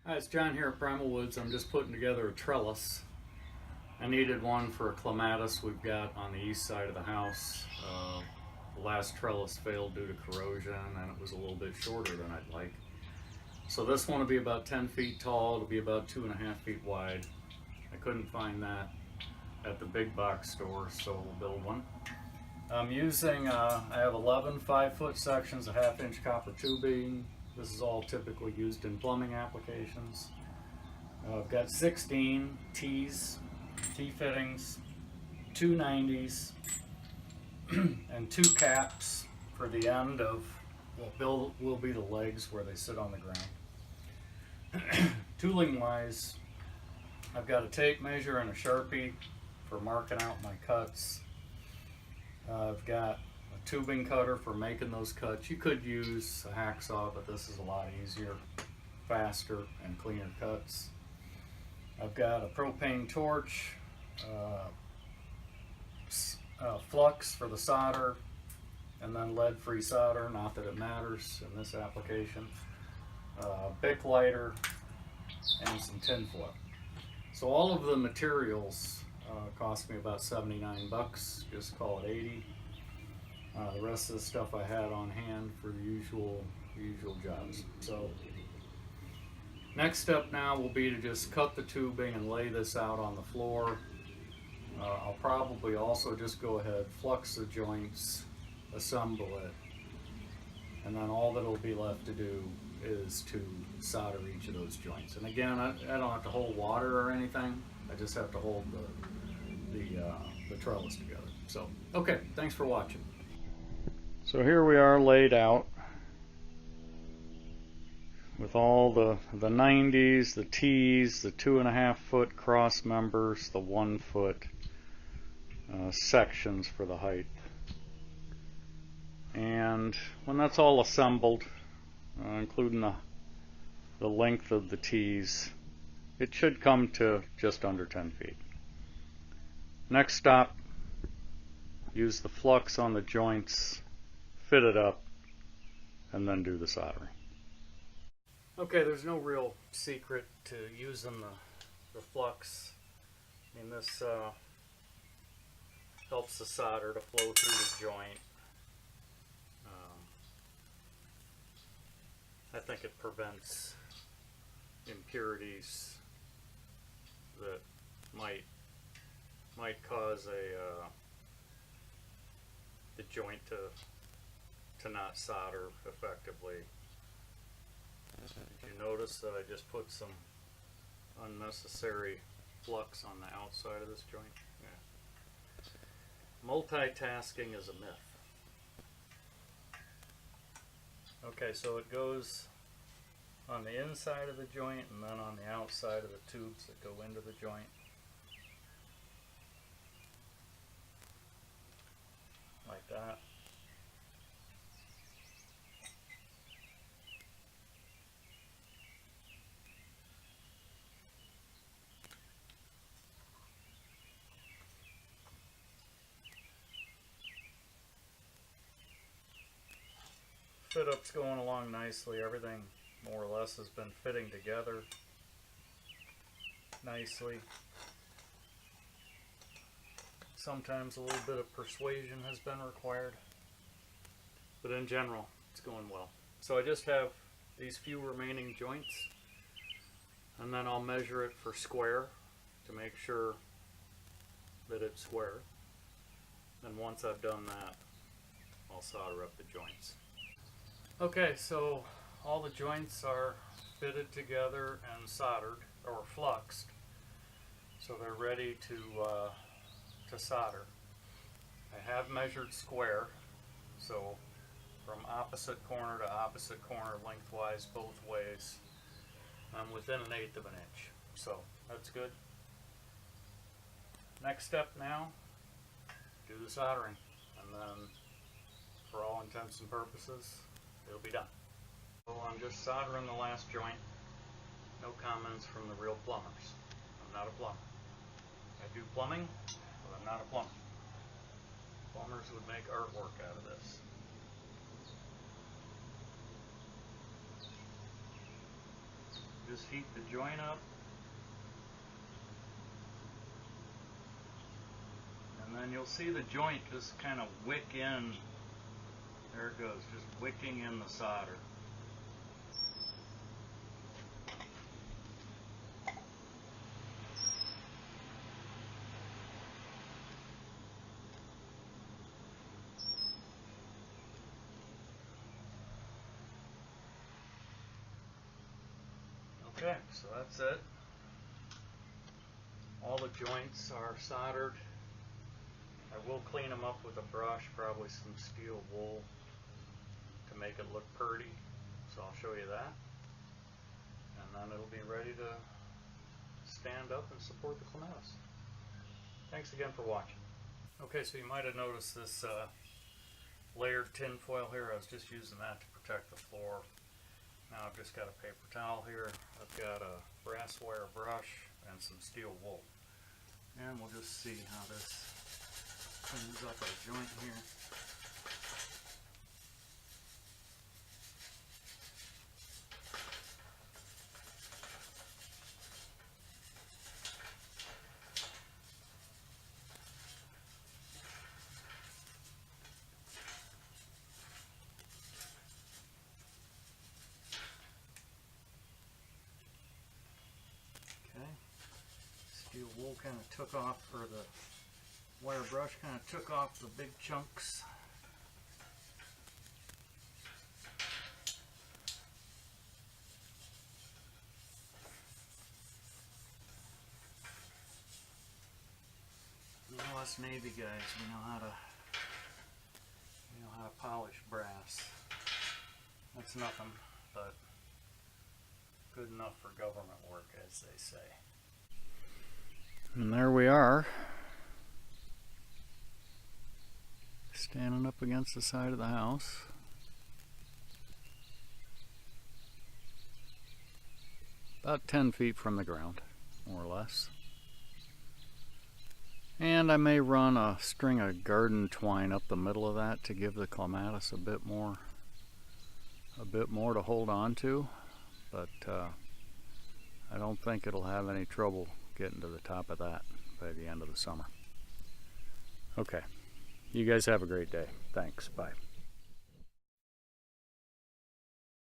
Hi, it's John here at Primal Woods. I'm just putting together a trellis. I needed one for a clematis we've got on the east side of the house. The last trellis failed due to corrosion and it was a little bit shorter than I'd like. So this one will be about 10 feet tall. It'll be about 2.5 feet wide. I couldn't find that at the big box store, so we'll build one. I'm using, I have 11 5-foot sections of 1/2-inch copper tubing. This is all typically used in plumbing applications. I've got 16 T's, T-fittings, 2 90s, and 2 caps for the end of what will be the legs where they sit on the ground. Tooling wise, I've got a tape measure and a Sharpie for marking out my cuts. I've got a tubing cutter for making those cuts. You could use a hacksaw, but this is a lot easier, faster, and cleaner cuts. I've got a propane torch, flux for the solder, and then lead-free solder, not that it matters in this application, Bic lighter, and some tin foil. So all of the materials cost me about 79 bucks, just call it 80. The rest of the stuff I had on hand for the usual jobs. So next step now will be to just cut the tubing and lay this out on the floor. I'll probably also just go ahead, flux the joints, assemble it, and then all that'll be left to do is to solder each of those joints. And again, I don't have to hold water or anything. I just have to hold the trellis together. So, okay, thanks for watching. So here we are laid out with all the 90s, the T's, the 2.5-foot cross members, the 1-foot sections for the height. And when that's all assembled, including the length of the T's, it should come to just under 10 feet. Next stop, use the flux on the joints, fit it up, and then do the soldering. Okay, there's no real secret to using the flux. I mean, this helps the solder to flow through the joint. I think it prevents impurities that might cause the joint to not solder effectively. Did you notice that I just put some unnecessary flux on the outside of this joint? Yeah. Multitasking is a myth. Okay, so it goes on the inside of the joint and then on the outside of the tubes that go into the joint. Like that. Fit up's going along nicely. Everything more or less has been fitting together nicely. Sometimes a little bit of persuasion has been required, but in general it's going well. So I just have these few remaining joints, and then I'll measure it for square to make sure that it's square. And once I've done that, I'll solder up the joints. Okay, so all the joints are fitted together and soldered or fluxed, so they're ready to solder. I have measured square, so from opposite corner to opposite corner, lengthwise both ways, I'm within 1/8 of an inch, so that's good. Next step now, do the soldering, and then for all intents and purposes, it'll be done. So I'm just soldering the last joint. No comments from the real plumbers. I'm not a plumber. I do plumbing, but I'm not a plumber. Plumbers would make artwork out of this. Just heat the joint up. And then you'll see the joint just kind of wick in. There it goes, just wicking in the solder. Okay, so that's it. All the joints are soldered. I will clean them up with a brush, probably some steel wool to make it look pretty. So I'll show you that. And then it'll be ready to stand up and support the clematis. Thanks again for watching. Okay, so you might have noticed this layered tin foil here. I was just using that to protect the floor. Now I've just got a paper towel here. I've got a brass wire brush and some steel wool. And we'll just see how this cleans up our joint here. Steel wool kind of took off, or the wire brush kind of took off the big chunks. You know, us Navy guys, we know how to polish brass. That's nothing but good enough for government work, as they say. And there we are, standing up against the side of the house. About 10 feet from the ground, more or less. And I may run a string of garden twine up the middle of that to give the clematis a bit more to hold on to, but I don't think it'll have any trouble getting to the top of that by the end of the summer. Okay, you guys have a great day. Thanks, bye.